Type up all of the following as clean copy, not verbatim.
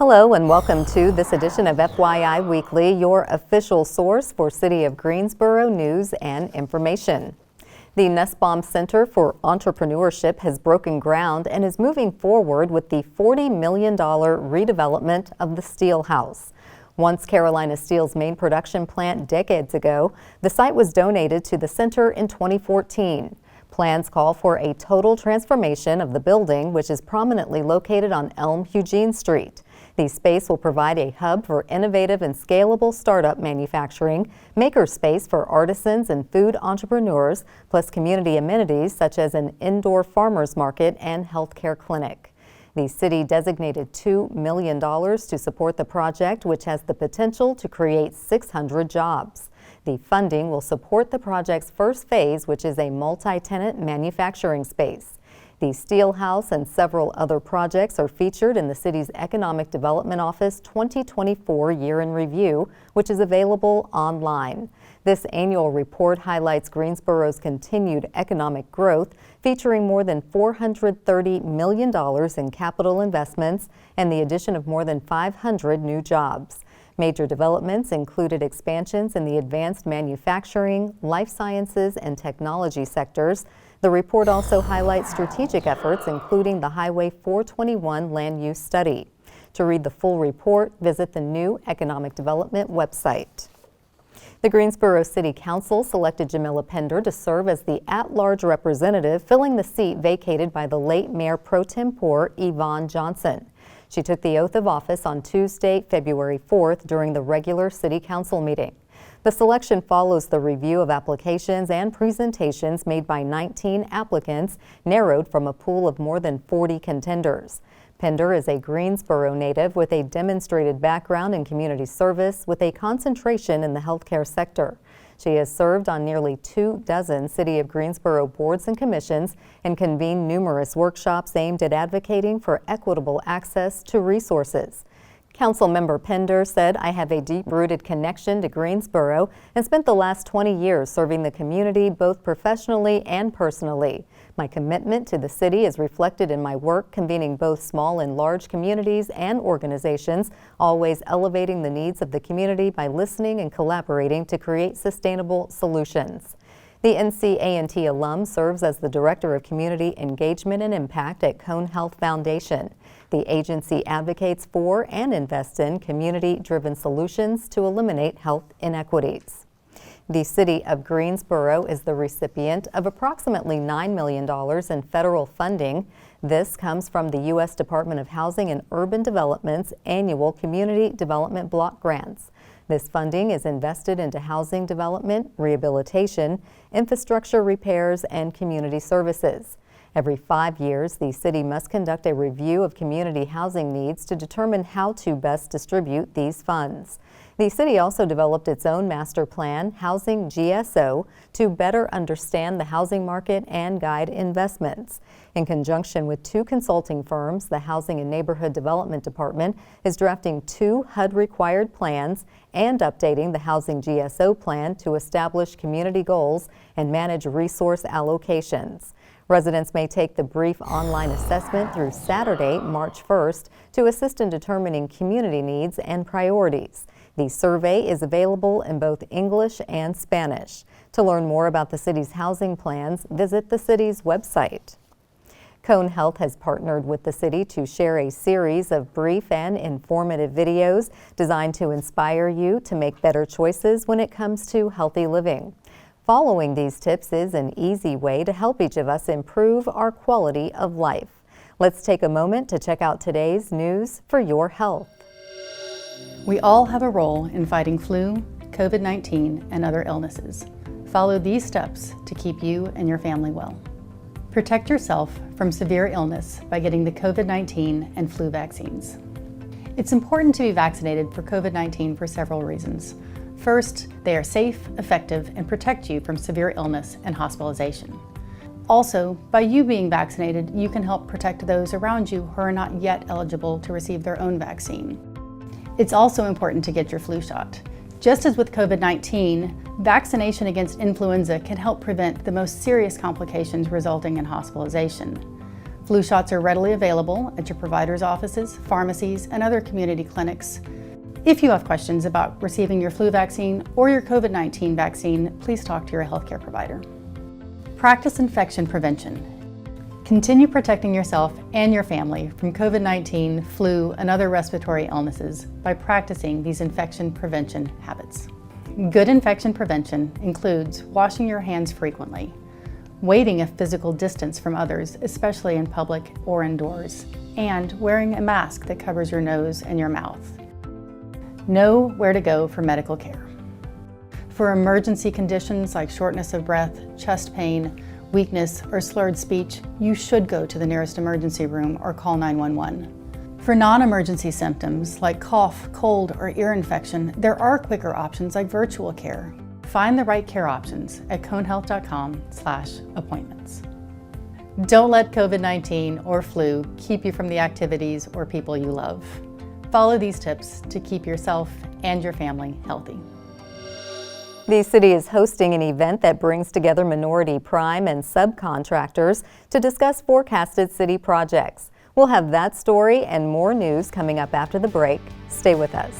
Hello and welcome to this edition of FYI Weekly, your official source for City of Greensboro news and information. The Nussbaum Center for Entrepreneurship has broken ground and is moving forward with the $40 million redevelopment of the Steel House. Once Carolina Steel's main production plant decades ago, the site was donated to the center in 2014. Plans call for a total transformation of the building, which is prominently located on Elm-Eugene Street. The space will provide a hub for innovative and scalable startup manufacturing, makerspace for artisans and food entrepreneurs, plus community amenities such as an indoor farmers market and healthcare clinic. The city designated $2 million to support the project, which has the potential to create 600 jobs. The funding will support the project's first phase, which is a multi-tenant manufacturing space. The Steel House and several other projects are featured in the city's Economic Development Office 2024 Year in Review, which is available online. This annual report highlights Greensboro's continued economic growth, featuring more than $430 million in capital investments and the addition of more than 500 new jobs. Major developments included expansions in the advanced manufacturing, life sciences, and technology sectors. The report also highlights strategic efforts, including the Highway 421 land use study. To read the full report, visit the new Economic Development website. The Greensboro City Council selected Jamila Pender to serve as the at-large representative, filling the seat vacated by the late Mayor Pro Tempore Yvonne Johnson. She took the oath of office on Tuesday, February 4th, during the regular City Council meeting. The selection follows the review of applications and presentations made by 19 applicants, narrowed from a pool of more than 40 contenders. Pender is a Greensboro native with a demonstrated background in community service with a concentration in the healthcare sector. She has served on nearly 24 City of Greensboro boards and commissions and convened numerous workshops aimed at advocating for equitable access to resources. Councilmember Pender said, "I have a deep-rooted connection to Greensboro and spent the last 20 years serving the community both professionally and personally. My commitment to the city is reflected in my work convening both small and large communities and organizations, always elevating the needs of the community by listening and collaborating to create sustainable solutions." The NCA&T alum serves as the Director of Community Engagement and Impact at Cone Health Foundation. The agency advocates for and invests in community-driven solutions to eliminate health inequities. The City of Greensboro is the recipient of approximately $9 million in federal funding. This comes from the U.S. Department of Housing and Urban Development's annual Community Development Block Grants. This funding is invested into housing development, rehabilitation, infrastructure repairs, and community services. Every 5 years, the city must conduct a review of community housing needs to determine how to best distribute these funds. The city also developed its own master plan, Housing GSO, to better understand the housing market and guide investments. In conjunction with 2 consulting firms, the Housing and Neighborhood Development Department is drafting 2 HUD-required plans and updating the Housing GSO plan to establish community goals and manage resource allocations. Residents may take the brief online assessment through Saturday, March 1st, to assist in determining community needs and priorities. The survey is available in both English and Spanish. To learn more about the city's housing plans, visit the city's website. Cone Health has partnered with the city to share a series of brief and informative videos designed to inspire you to make better choices when it comes to healthy living. Following these tips is an easy way to help each of us improve our quality of life. Let's take a moment to check out today's news for your health. We all have a role in fighting flu, COVID-19, and other illnesses. Follow these steps to keep you and your family well. Protect yourself from severe illness by getting the COVID-19 and flu vaccines. It's important to be vaccinated for COVID-19 for several reasons. First, they are safe, effective, and protect you from severe illness and hospitalization. Also, by you being vaccinated, you can help protect those around you who are not yet eligible to receive their own vaccine. It's also important to get your flu shot. Just as with COVID-19, vaccination against influenza can help prevent the most serious complications resulting in hospitalization. Flu shots are readily available at your provider's offices, pharmacies, and other community clinics. If you have questions about receiving your flu vaccine or your COVID-19 vaccine, please talk to your healthcare provider. Practice infection prevention. Continue protecting yourself and your family from COVID-19, flu, and other respiratory illnesses by practicing these infection prevention habits. Good infection prevention includes washing your hands frequently, waiting a physical distance from others, especially in public or indoors, and wearing a mask that covers your nose and your mouth. Know where to go for medical care. For emergency conditions like shortness of breath, chest pain, weakness, or slurred speech, you should go to the nearest emergency room or call 911. For non-emergency symptoms like cough, cold, or ear infection, there are quicker options like virtual care. Find the right care options at conehealth.com/appointments. Don't let COVID-19 or flu keep you from the activities or people you love. Follow these tips to keep yourself and your family healthy. The city is hosting an event that brings together minority prime and subcontractors to discuss forecasted city projects. We'll have that story and more news coming up after the break. Stay with us.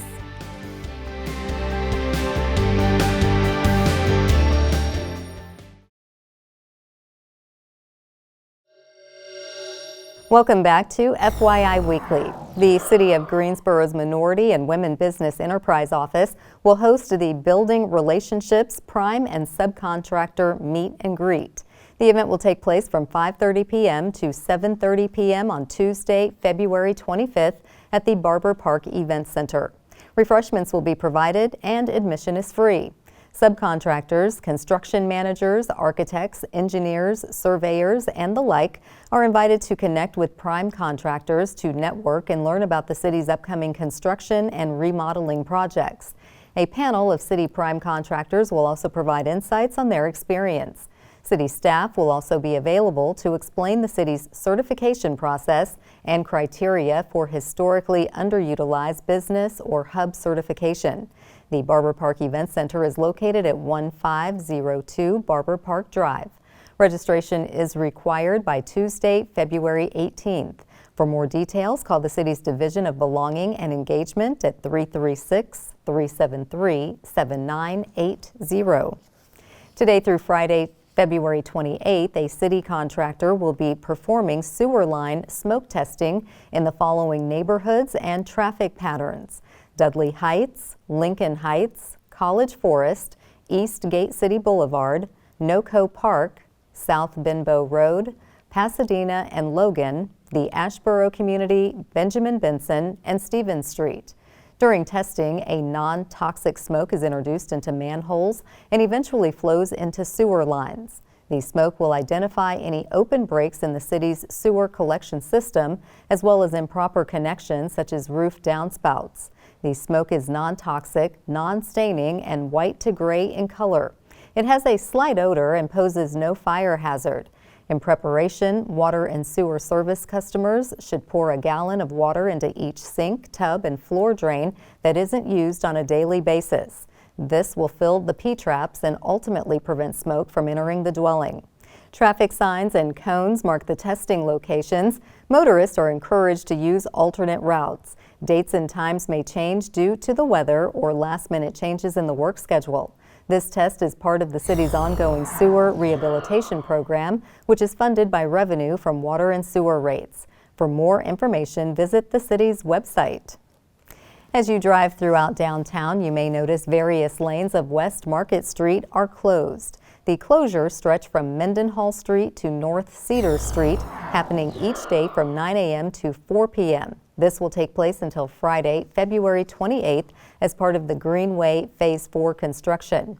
Welcome back to FYI Weekly. The City of Greensboro's Minority and Women Business Enterprise Office will host the Building Relationships Prime and Subcontractor Meet and Greet. The event will take place from 5:30 p.m. to 7:30 p.m. on Tuesday, February 25th at the Barber Park Event Center. Refreshments will be provided and admission is free. Subcontractors, construction managers, architects, engineers, surveyors, and the like are invited to connect with prime contractors to network and learn about the city's upcoming construction and remodeling projects. A panel of city prime contractors will also provide insights on their experience. City staff will also be available to explain the city's certification process and criteria for historically underutilized business or hub certification. The Barber Park Event Center is located at 1502 Barber Park Drive. Registration is required by Tuesday, February 18th. For more details, call the city's Division of Belonging and Engagement at 336-373-7980. Today through Friday, February 28th, a city contractor will be performing sewer line smoke testing in the following neighborhoods and traffic patterns: Dudley Heights, Lincoln Heights, College Forest, East Gate City Boulevard, Noco Park, South Benbow Road, Pasadena and Logan, the Ashboro Community, Benjamin Benson, and Stevens Street. During testing, a non-toxic smoke is introduced into manholes and eventually flows into sewer lines. The smoke will identify any open breaks in the city's sewer collection system, as well as improper connections such as roof downspouts. The smoke is non-toxic, non-staining, and white to gray in color. It has a slight odor and poses no fire hazard. In preparation, water and sewer service customers should pour a gallon of water into each sink, tub, and floor drain that isn't used on a daily basis. This will fill the P-traps and ultimately prevent smoke from entering the dwelling. Traffic signs and cones mark the testing locations. Motorists are encouraged to use alternate routes. Dates and times may change due to the weather or last-minute changes in the work schedule. This test is part of the city's ongoing sewer rehabilitation program, which is funded by revenue from water and sewer rates. For more information, visit the city's website. As you drive throughout downtown, you may notice various lanes of West Market Street are closed. The closures stretch from Mendenhall Street to North Cedar Street, happening each day from 9 a.m. to 4 p.m. This will take place until Friday, February 28th, as part of the Greenway Phase 4 construction.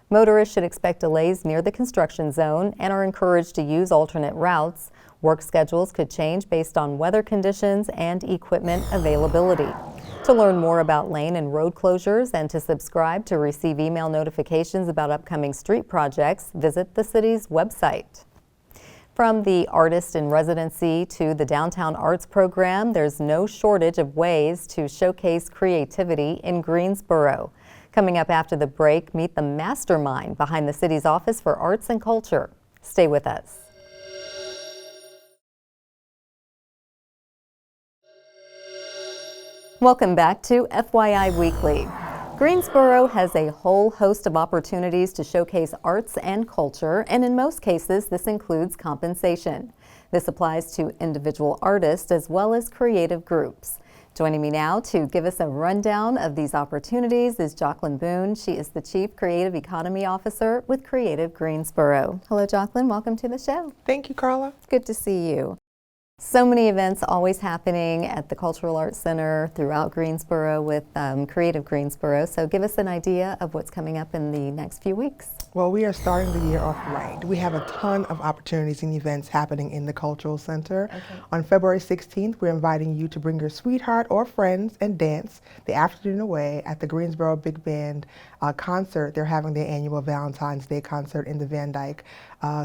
Motorists should expect delays near the construction zone and are encouraged to use alternate routes. Work schedules could change based on weather conditions and equipment availability. To learn more about lane and road closures and to subscribe to receive email notifications about upcoming street projects, visit the city's website. From the Artist in Residency to the Downtown Arts Program, there's no shortage of ways to showcase creativity in Greensboro. Coming up after the break, meet the mastermind behind the city's Office for Arts and Culture. Stay with us. Welcome back to FYI Weekly. Greensboro has a whole host of opportunities to showcase arts and culture, and in most cases, this includes compensation. This applies to individual artists as well as creative groups. Joining me now to give us a rundown of these opportunities is Jocelyn Boone. She is the Chief Creative Economy Officer with Creative Greensboro. Hello, Jocelyn. Welcome to the show. Thank you, Carla. Good to see you. So many events always happening at the Cultural Arts Center throughout Greensboro with Creative Greensboro. So give us an idea of what's coming up in the next few weeks. Well, we are starting the year off right. We have a ton of opportunities and events happening in the Cultural Center. Okay. On February 16th, we're inviting you to bring your sweetheart or friends and dance the afternoon away at the Greensboro Big Band concert. They're having their annual Valentine's Day concert in the Van Dyke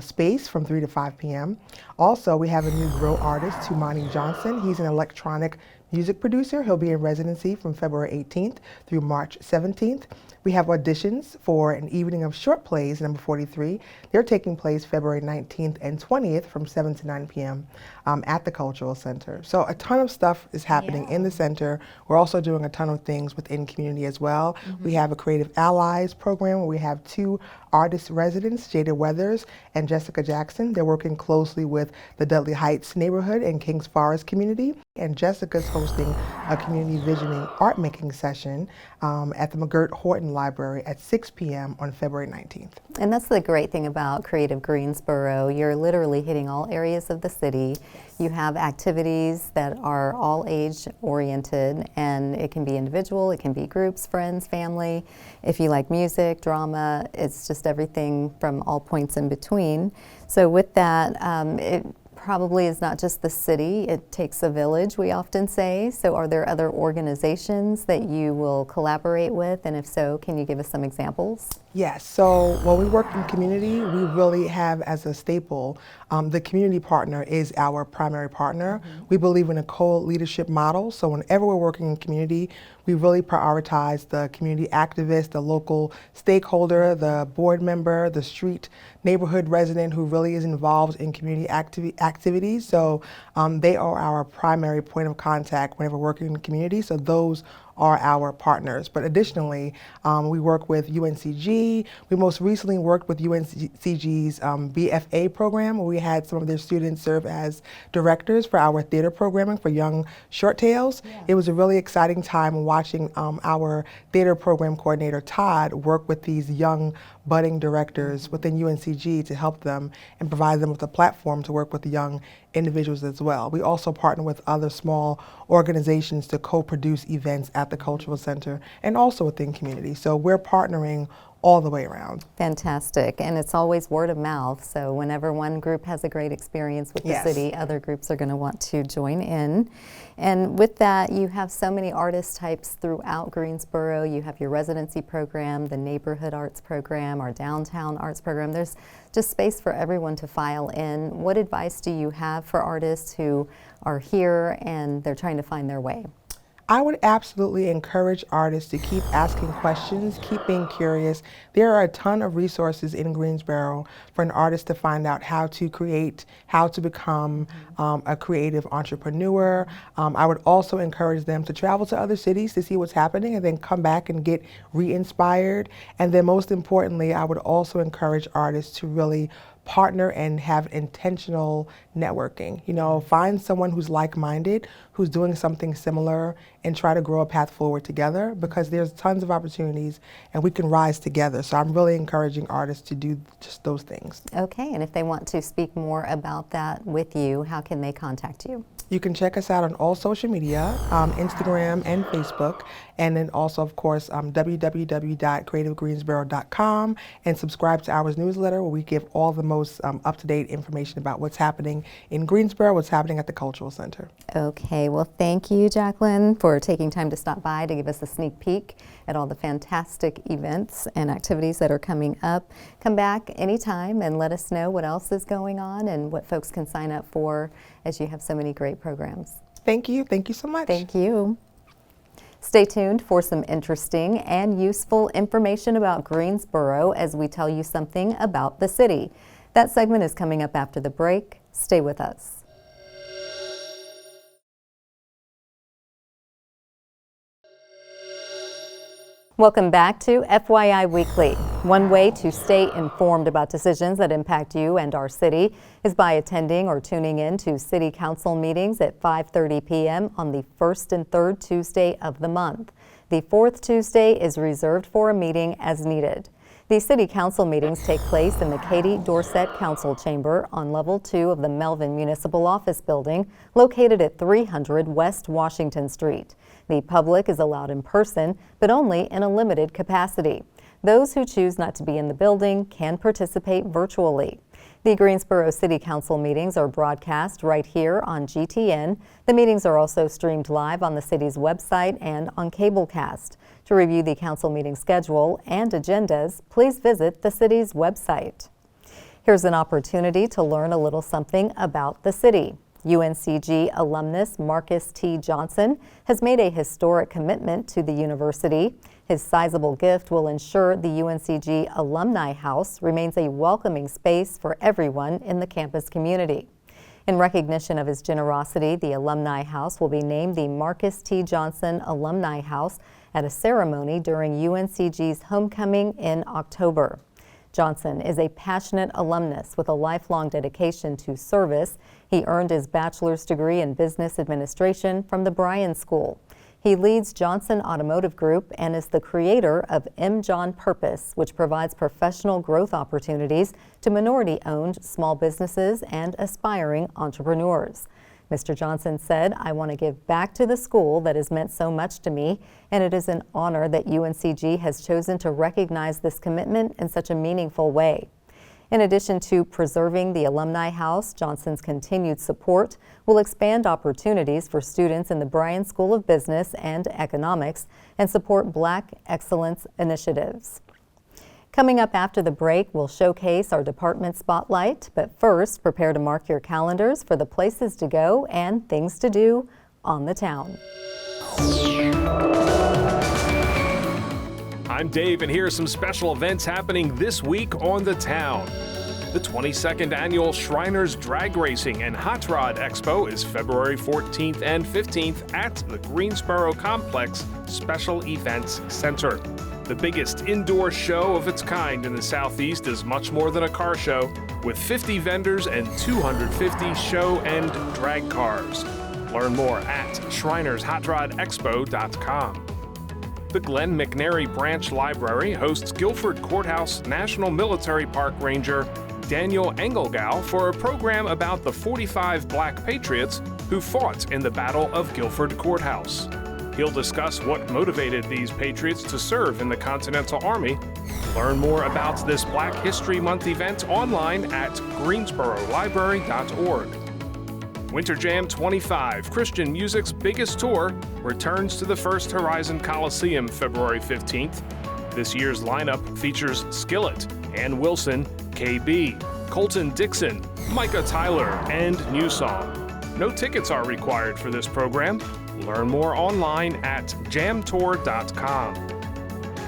space from 3 to 5 p.m. Also, we have a new Grow artist, Tumani Johnson. He's an electronic music producer. He'll be in residency from February 18th through March 17th. We have auditions for an evening of short plays, number 43. They're taking place February 19th and 20th from 7 to 9 p.m. At the Cultural Center. So a ton of stuff is happening in the center. We're also doing a ton of things within community as well. We have a Creative Allies program where we have 2 artist residents, Jada Weathers and Jessica Jackson. They're working closely with the Dudley Heights neighborhood and Kings Forest community. And Jessica's hosting a community visioning art making session at the McGirt Horton Library at 6 p.m. on February 19th. And that's the great thing about Creative Greensboro. You're literally hitting all areas of the city. You have activities that are all age oriented, and it can be individual, it can be groups, friends, family. If you like music, drama, it's just everything from all points in between. So with that, it probably is not just the city, it takes a village, we often say. So are there other organizations that you will collaborate with? And if so, can you give us some examples? Yes, so when we work in community, we really have as a staple, the community partner is our primary partner. We believe in a co-leadership model, so whenever we're working in community, we really prioritize the community activist, the local stakeholder, the board member, the street neighborhood resident who really is involved in community activities. So they are our primary point of contact whenever working in the community. So those are our partners. But additionally, we work with UNCG. We most recently worked with UNCG's BFA program, where we had some of their students serve as directors for our theater programming for young short tales. Yeah. It was a really exciting time watching our theater program coordinator, Todd, work with these young budding directors within UNCG to help them and provide them with a platform to work with the young individuals as well. We also partner with other small organizations to co-produce events at the Cultural Center and also within community. So we're partnering all the way around. Fantastic. And it's always word of mouth. So whenever one group has a great experience with the city, other groups are going to want to join in. And with that, you have so many artist types throughout Greensboro. You have your residency program, the neighborhood arts program, our downtown arts program. There's just space for everyone to file in. What advice do you have for artists who are here and they're trying to find their way? I would absolutely encourage artists to keep asking questions, keep being curious. There are a ton of resources in Greensboro for an artist to find out how to create, how to become a creative entrepreneur. I would also encourage them to travel to other cities to see what's happening and then come back and get re-inspired. And then most importantly, I would also encourage artists to really partner and have intentional networking. You know, find someone who's like-minded, who's doing something similar, and try to grow a path forward together, because there's tons of opportunities and we can rise together. So I'm really encouraging artists to do just those things. Okay, and if they want to speak more about that with you, how can they contact you? You can check us out on all social media, Instagram and Facebook, and then also, of course, www.creativegreensboro.com, and subscribe to our newsletter where we give all the most up-to-date information about what's happening in Greensboro, what's happening at the Cultural Center. Okay, well, thank you, Jacqueline, for taking time to stop by to give us a sneak peek at all the fantastic events and activities that are coming up. Come back anytime and let us know what else is going on and what folks can sign up for, as you have so many great programs. Thank you. Thank you so much. Thank you. Stay tuned for some interesting and useful information about Greensboro as we tell you something about the city. That segment is coming up after the break. Stay with us. Welcome back to FYI Weekly. One way to stay informed about decisions that impact you and our city is by attending or tuning in to City Council meetings at 5:30 p.m. on the first and third Tuesday of the month. The fourth Tuesday is reserved for a meeting as needed. The City Council meetings take place in the Katie Dorsett Council Chamber on Level 2 of the Melvin Municipal Office Building, located at 300 West Washington Street. The public is allowed in person, but only in a limited capacity. Those who choose not to be in the building can participate virtually. The Greensboro City Council meetings are broadcast right here on GTN. The meetings are also streamed live on the city's website and on Cablecast. To review the council meeting schedule and agendas, please visit the city's website. Here's an opportunity to learn a little something about the city. UNCG alumnus Marcus T. Johnson has made a historic commitment to the university. His sizable gift will ensure the UNCG Alumni House remains a welcoming space for everyone in the campus community. In recognition of his generosity, the Alumni House will be named the Marcus T. Johnson Alumni House at a ceremony during UNCG's homecoming in October. Johnson is a passionate alumnus with a lifelong dedication to service. He earned his bachelor's degree in business administration from the Bryan School. He leads Johnson Automotive Group and is the creator of M. John Purpose, which provides professional growth opportunities to minority-owned small businesses and aspiring entrepreneurs. Mr. Johnson said, "I want to give back to the school that has meant so much to me, and it is an honor that UNCG has chosen to recognize this commitment in such a meaningful way." In addition to preserving the Alumni House, Johnson's continued support will expand opportunities for students in the Bryan School of Business and Economics and support Black excellence initiatives. Coming up after the break, we'll showcase our department spotlight, but first, prepare to mark your calendars for the places to go and things to do on the town. I'm Dave, and here are some special events happening this week on the town. The 22nd Annual Shriners Drag Racing and Hot Rod Expo is February 14th and 15th at the Greensboro Complex Special Events Center. The biggest indoor show of its kind in the Southeast is much more than a car show, with 50 vendors and 250 show and drag cars. Learn more at shrinershotroddexpo.com. The Glenn McNary Branch Library hosts Guilford Courthouse National Military Park Ranger Daniel Engelgau for a program about the 45 Black Patriots who fought in the Battle of Guilford Courthouse. He'll discuss what motivated these patriots to serve in the Continental Army. Learn more about this Black History Month event online at greensborolibrary.org. Winter Jam 25, Christian music's biggest tour, returns to the First Horizon Coliseum February 15th. This year's lineup features Skillet, Ann Wilson, KB, Colton Dixon, Micah Tyler, and New Song. No tickets are required for this program. Learn more online at jamtour.com.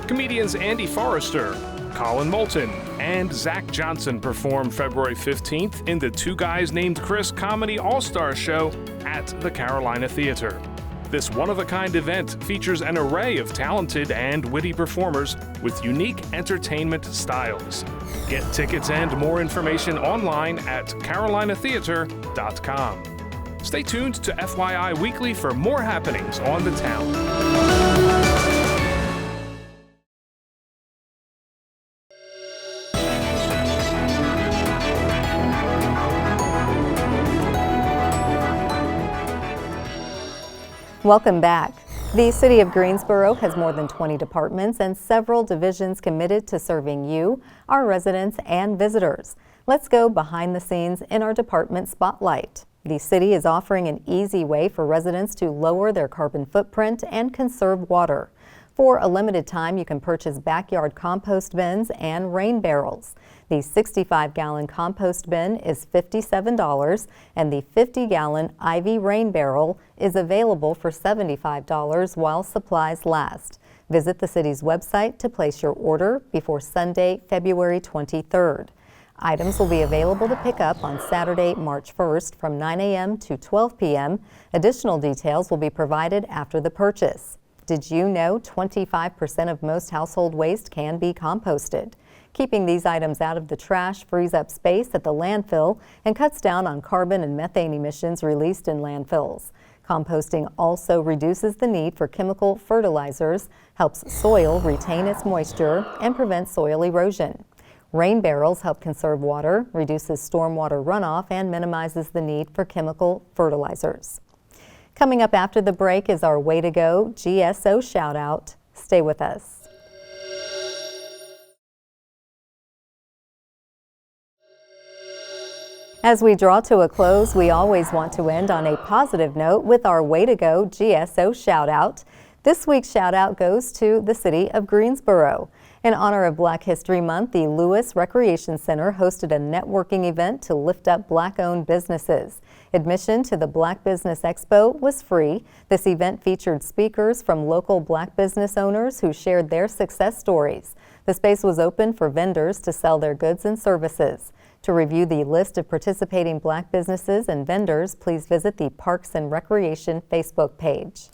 Comedians Andy Forrester, Colin Moulton, and Zach Johnson perform February 15th in the Two Guys Named Chris Comedy All-Star Show at the Carolina Theater. This one-of-a-kind event features an array of talented and witty performers with unique entertainment styles. Get tickets and more information online at carolinatheater.com. Stay tuned to FYI Weekly for more happenings on the town. Welcome back. The City of Greensboro has more than 20 departments and several divisions committed to serving you, our residents, and visitors. Let's go behind the scenes in our department spotlight. The city is offering an easy way for residents to lower their carbon footprint and conserve water. For a limited time, you can purchase backyard compost bins and rain barrels. The 65-gallon compost bin is $57, and the 50-gallon Ivy rain barrel is available for $75 while supplies last. Visit the city's website to place your order before Sunday, February 23rd. Items will be available to pick up on Saturday, March 1st from 9 a.m. to 12 p.m. Additional details will be provided after the purchase. Did you know 25% of most household waste can be composted? Keeping these items out of the trash frees up space at the landfill and cuts down on carbon and methane emissions released in landfills. Composting also reduces the need for chemical fertilizers, helps soil retain its moisture, and prevents soil erosion. Rain barrels help conserve water, reduces stormwater runoff, and minimizes the need for chemical fertilizers. Coming up after the break is our Way to Go GSO shout out. Stay with us. As we draw to a close, we always want to end on a positive note with our Way to Go GSO shout out. This week's shout out goes to the city of Greensboro. In honor of Black History Month, the Lewis Recreation Center hosted a networking event to lift up Black-owned businesses. Admission to the Black Business Expo was free. This event featured speakers from local Black business owners who shared their success stories. The space was open for vendors to sell their goods and services. To review the list of participating Black businesses and vendors, please visit the Parks and Recreation Facebook page.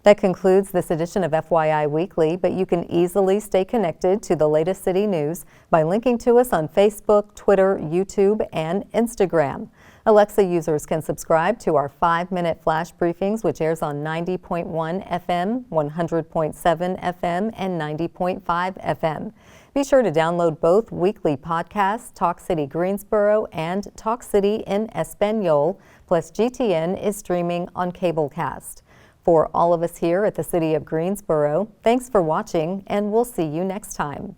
That concludes this edition of FYI Weekly, but you can easily stay connected to the latest city news by linking to us on Facebook, Twitter, YouTube, and Instagram. Alexa users can subscribe to our 5-minute flash briefings, which airs on 90.1 FM, 100.7 FM, and 90.5 FM. Be sure to download both weekly podcasts, Talk City Greensboro and Talk City in Espanol, plus GTN is streaming on Cablecast. For all of us here at the City of Greensboro, thanks for watching, and we'll see you next time.